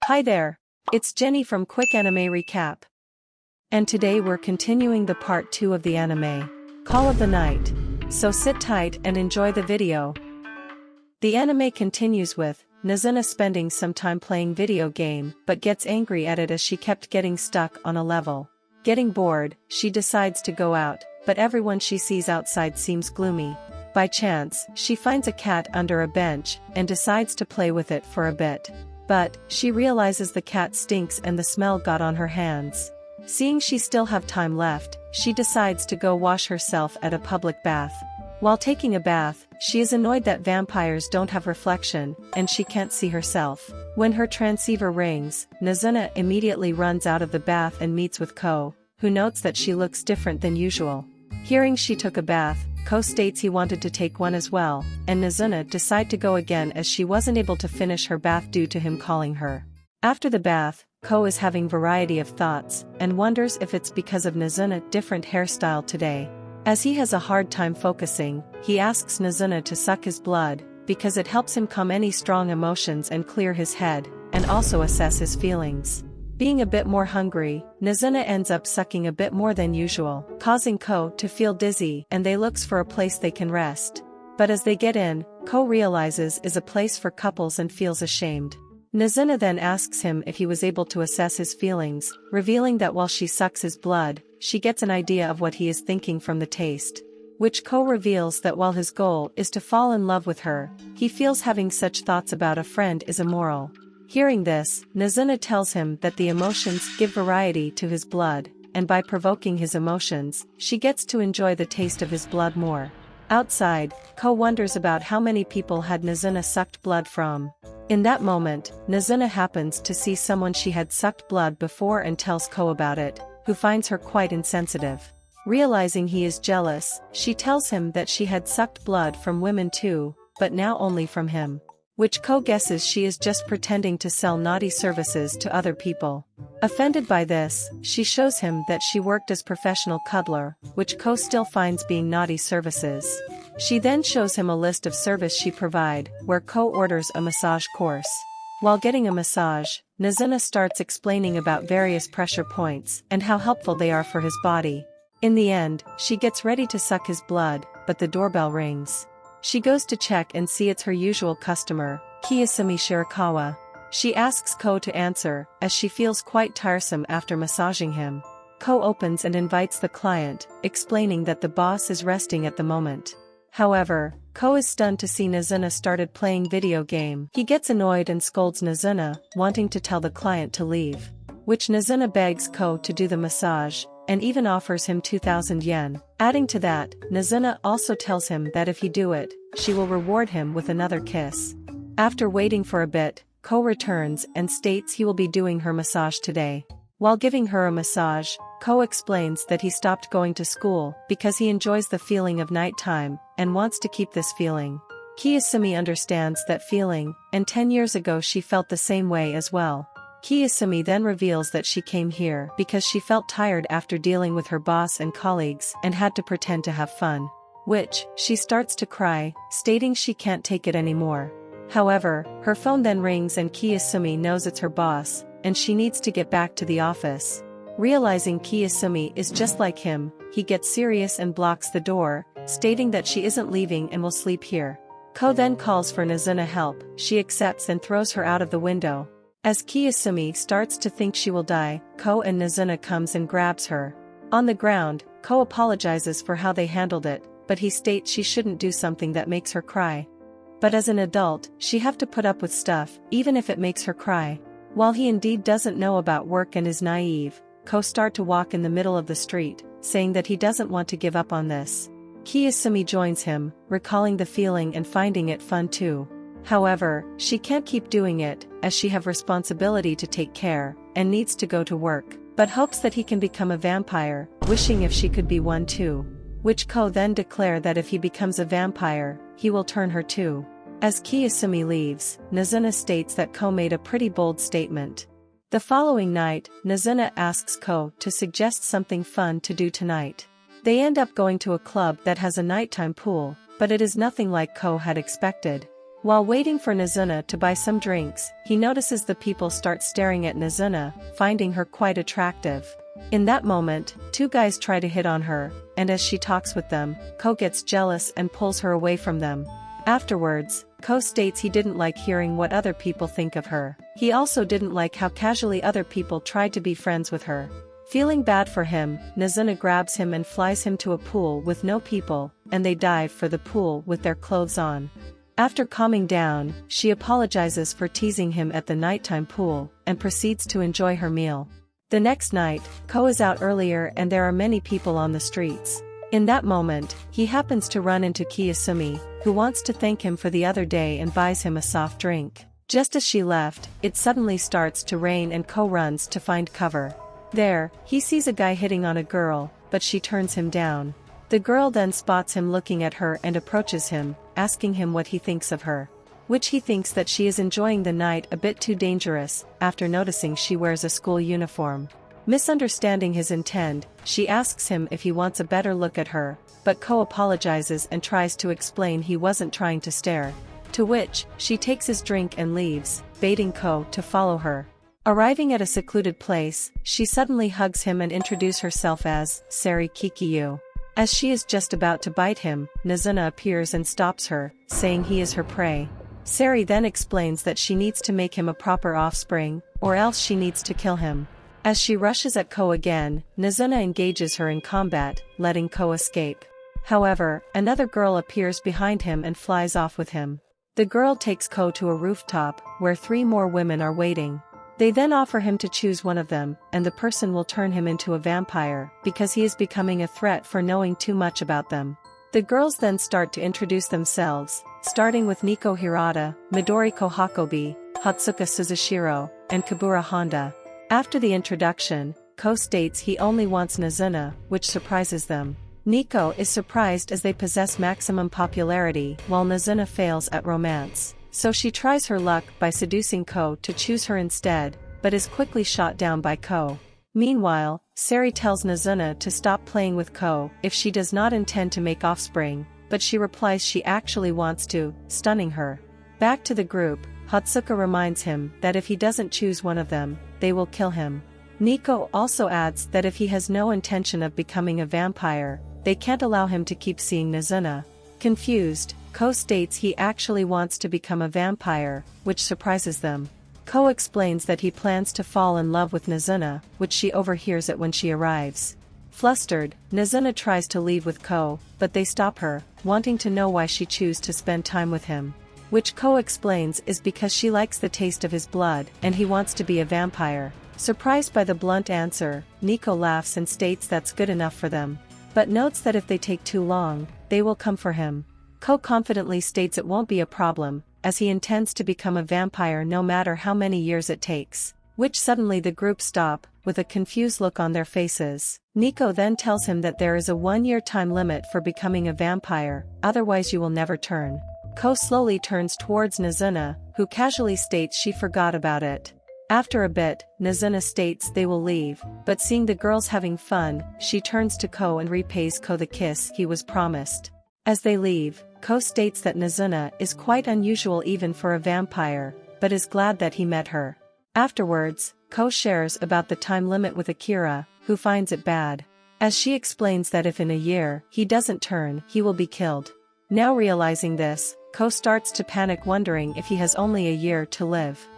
Hi there, it's Jenny from Quick Anime Recap. And today we're continuing the part 2 of the anime, Call of the Night. So sit tight and enjoy the video. The anime continues with Nazuna spending some time playing video game but gets angry at it as she kept getting stuck on a level. Getting bored, she decides to go out, but everyone she sees outside seems gloomy. By chance, she finds a cat under a bench and decides to play with it for a bit. But, she realizes the cat stinks and the smell got on her hands. Seeing she still have time left, she decides to go wash herself at a public bath. While taking a bath, she is annoyed that vampires don't have reflection, and she can't see herself. When her transceiver rings, Nazuna immediately runs out of the bath and meets with Ko, who notes that she looks different than usual. Hearing she took a bath, Ko states he wanted to take one as well, and Nazuna decide to go again as she wasn't able to finish her bath due to him calling her. After the bath, Ko is having variety of thoughts, and wonders if it's because of Nazuna's different hairstyle today. As he has a hard time focusing, he asks Nazuna to suck his blood, because it helps him calm any strong emotions and clear his head, and also assess his feelings. Being a bit more hungry, Nazuna ends up sucking a bit more than usual, causing Ko to feel dizzy and they looks for a place they can rest. But as they get in, Ko realizes is a place for couples and feels ashamed. Nazuna then asks him if he was able to assess his feelings, revealing that while she sucks his blood, she gets an idea of what he is thinking from the taste. Which Ko reveals that while his goal is to fall in love with her, he feels having such thoughts about a friend is immoral. Hearing this, Nazuna tells him that the emotions give variety to his blood, and by provoking his emotions, she gets to enjoy the taste of his blood more. Outside, Ko wonders about how many people had Nazuna sucked blood from. In that moment, Nazuna happens to see someone she had sucked blood before and tells Ko about it, who finds her quite insensitive. Realizing he is jealous, she tells him that she had sucked blood from women too, but now only from him. Which Ko guesses she is just pretending to sell naughty services to other people. Offended by this, she shows him that she worked as professional cuddler, which Ko still finds being naughty services. She then shows him a list of service she provide, where Ko orders a massage course. While getting a massage, Nazuna starts explaining about various pressure points and how helpful they are for his body. In the end, she gets ready to suck his blood, but the doorbell rings. She goes to check and see it's her usual customer, Kiyosumi Shirakawa. She asks Ko to answer, as she feels quite tiresome after massaging him. Ko opens and invites the client, explaining that the boss is resting at the moment. However, Ko is stunned to see Nazuna started playing video game. He gets annoyed and scolds Nazuna, wanting to tell the client to leave. Which Nazuna begs Ko to do the massage, and even offers him 2,000 yen. Adding to that, Nazuna also tells him that if he do it, she will reward him with another kiss. After waiting for a bit, Ko returns and states he will be doing her massage today. While giving her a massage, Ko explains that he stopped going to school because he enjoys the feeling of nighttime and wants to keep this feeling. Kiyosumi understands that feeling, and 10 years ago she felt the same way as well. Kiyosumi then reveals that she came here because she felt tired after dealing with her boss and colleagues and had to pretend to have fun. Which, she starts to cry, stating she can't take it anymore. However, her phone then rings and Kiyosumi knows it's her boss, and she needs to get back to the office. Realizing Kiyosumi is just like him, he gets serious and blocks the door, stating that she isn't leaving and will sleep here. Ko then calls for Nazuna help, she accepts and throws her out of the window. As Kiyosumi starts to think she will die, Ko and Nazuna comes and grabs her. On the ground, Ko apologizes for how they handled it, but he states she shouldn't do something that makes her cry. But as an adult, she have to put up with stuff, even if it makes her cry. While he indeed doesn't know about work and is naive, Ko start to walk in the middle of the street, saying that he doesn't want to give up on this. Kiyosumi joins him, recalling the feeling and finding it fun too. However, she can't keep doing it, as she have responsibility to take care, and needs to go to work, but hopes that he can become a vampire, wishing if she could be one too. Which Ko then declare that if he becomes a vampire, he will turn her too. As Kiyosumi leaves, Nazuna states that Ko made a pretty bold statement. The following night, Nazuna asks Ko to suggest something fun to do tonight. They end up going to a club that has a nighttime pool, but it is nothing like Ko had expected. While waiting for Nazuna to buy some drinks, he notices the people start staring at Nazuna, finding her quite attractive. In that moment, two guys try to hit on her, and as she talks with them, Ko gets jealous and pulls her away from them. Afterwards, Ko states he didn't like hearing what other people think of her. He also didn't like how casually other people tried to be friends with her. Feeling bad for him, Nazuna grabs him and flies him to a pool with no people, and they dive for the pool with their clothes on. After calming down, she apologizes for teasing him at the nighttime pool, and proceeds to enjoy her meal. The next night, Ko is out earlier and there are many people on the streets. In that moment, he happens to run into Kiyosumi, who wants to thank him for the other day and buys him a soft drink. Just as she left, it suddenly starts to rain and Ko runs to find cover. There, he sees a guy hitting on a girl, but she turns him down. The girl then spots him looking at her and approaches him, asking him what he thinks of her. Which he thinks that she is enjoying the night a bit too dangerous, after noticing she wears a school uniform. Misunderstanding his intent, she asks him if he wants a better look at her, but Ko apologizes and tries to explain he wasn't trying to stare. To which, she takes his drink and leaves, baiting Ko to follow her. Arriving at a secluded place, she suddenly hugs him and introduces herself as Sari Kikiyu. As she is just about to bite him, Nazuna appears and stops her, saying he is her prey. Sari then explains that she needs to make him a proper offspring, or else she needs to kill him. As she rushes at Ko again, Nazuna engages her in combat, letting Ko escape. However, another girl appears behind him and flies off with him. The girl takes Ko to a rooftop, where 3 more women are waiting. They then offer him to choose one of them, and the person will turn him into a vampire, because he is becoming a threat for knowing too much about them. The girls then start to introduce themselves, starting with Nico Hirata, Midoriko Hakobi, Hatsuka Suzushiro, and Kabura Honda. After the introduction, Ko states he only wants Nazuna, which surprises them. Nico is surprised as they possess maximum popularity, while Nazuna fails at romance. So she tries her luck by seducing Ko to choose her instead, but is quickly shot down by Ko. Meanwhile, Sari tells Nazuna to stop playing with Ko if she does not intend to make offspring, but she replies she actually wants to, stunning her. Back to the group, Hatsuka reminds him that if he doesn't choose one of them, they will kill him. Nico also adds that if he has no intention of becoming a vampire, they can't allow him to keep seeing Nazuna. Confused, Ko states he actually wants to become a vampire, which surprises them. Ko explains that he plans to fall in love with Nazuna, which she overhears it when she arrives. Flustered, Nazuna tries to leave with Ko, but they stop her, wanting to know why she chooses to spend time with him. Which Ko explains is because she likes the taste of his blood and he wants to be a vampire. Surprised by the blunt answer, Nico laughs and states that's good enough for them, but notes that if they take too long, they will come for him. Ko confidently states it won't be a problem, as he intends to become a vampire no matter how many years it takes. Which suddenly the group stop, with a confused look on their faces. Nico then tells him that there is a 1-year time limit for becoming a vampire, otherwise you will never turn. Ko slowly turns towards Nazuna, who casually states she forgot about it. After a bit, Nazuna states they will leave, but seeing the girls having fun, she turns to Ko and repays Ko the kiss he was promised. As they leave, Ko states that Nazuna is quite unusual even for a vampire, but is glad that he met her. Afterwards, Ko shares about the time limit with Akira, who finds it bad. As she explains that if in a year he doesn't turn, he will be killed. Now realizing this, Ko starts to panic, wondering if he has only a year to live.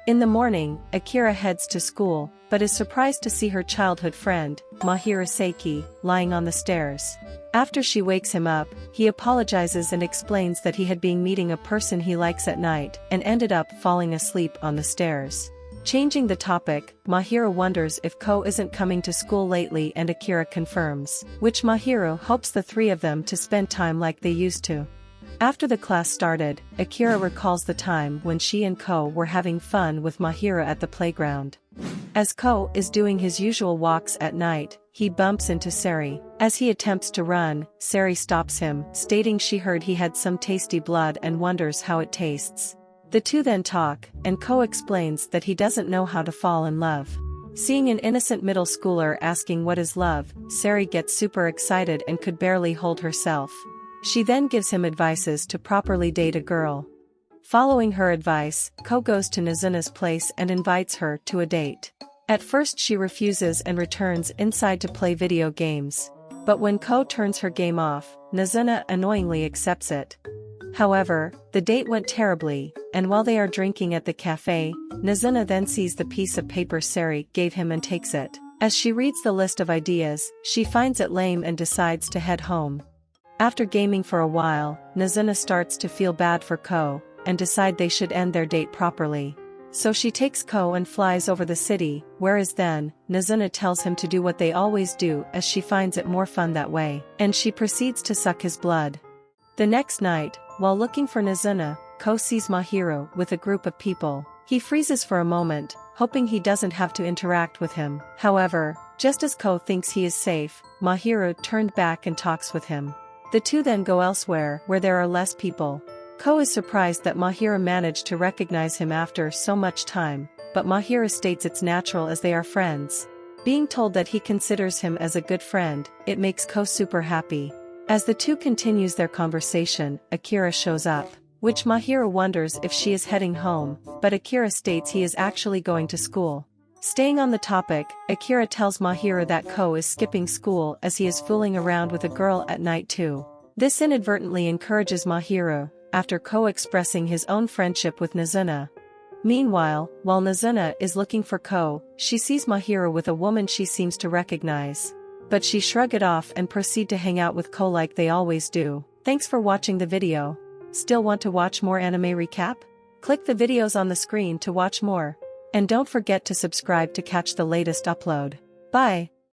In the morning, Akira heads to school, but is surprised to see her childhood friend, Mahiro Seiki, lying on the stairs. After she wakes him up, he apologizes and explains that he had been meeting a person he likes at night and ended up falling asleep on the stairs. Changing the topic, Mahiro wonders if Ko isn't coming to school lately and Akira confirms, which Mahiro hopes the 3 of them to spend time like they used to. After the class started, Akira recalls the time when she and Ko were having fun with Mahiro at the playground. As Ko is doing his usual walks at night, he bumps into Sari. As he attempts to run, Sari stops him, stating she heard he had some tasty blood and wonders how it tastes. The two then talk, and Ko explains that he doesn't know how to fall in love. Seeing an innocent middle schooler asking what is love, Sari gets super excited and could barely hold herself. She then gives him advices to properly date a girl. Following her advice, Ko goes to Nazuna's place and invites her to a date. At first she refuses and returns inside to play video games. But when Ko turns her game off, Nazuna annoyingly accepts it. However, the date went terribly, and while they are drinking at the cafe, Nazuna then sees the piece of paper Sari gave him and takes it. As she reads the list of ideas, she finds it lame and decides to head home. After gaming for a while, Nazuna starts to feel bad for Ko, and decide they should end their date properly. So she takes Ko and flies over the city, whereas then, Nazuna tells him to do what they always do as she finds it more fun that way, and she proceeds to suck his blood. The next night, while looking for Nazuna, Ko sees Mahiro with a group of people. He freezes for a moment, hoping he doesn't have to interact with him. However, just as Ko thinks he is safe, Mahiro turned back and talks with him. The two then go elsewhere where there are less people. Ko is surprised that Mahiro managed to recognize him after so much time, but Mahiro states it's natural as they are friends. Being told that he considers him as a good friend, it makes Ko super happy. As the two continues their conversation, Akira shows up, which Mahiro wonders if she is heading home, but Akira states he is actually going to school. Staying on the topic, Akira tells Mahiro that Ko is skipping school as he is fooling around with a girl at night too. This inadvertently encourages Mahiro, after Ko expressing his own friendship with Nazuna. Meanwhile, while Nazuna is looking for Ko, she sees Mahiro with a woman she seems to recognize. But she shrugs it off and proceed to hang out with Ko like they always do. Thanks for watching the video. Still want to watch more anime recap? Click the videos on the screen to watch more. And don't forget to subscribe to catch the latest upload. Bye!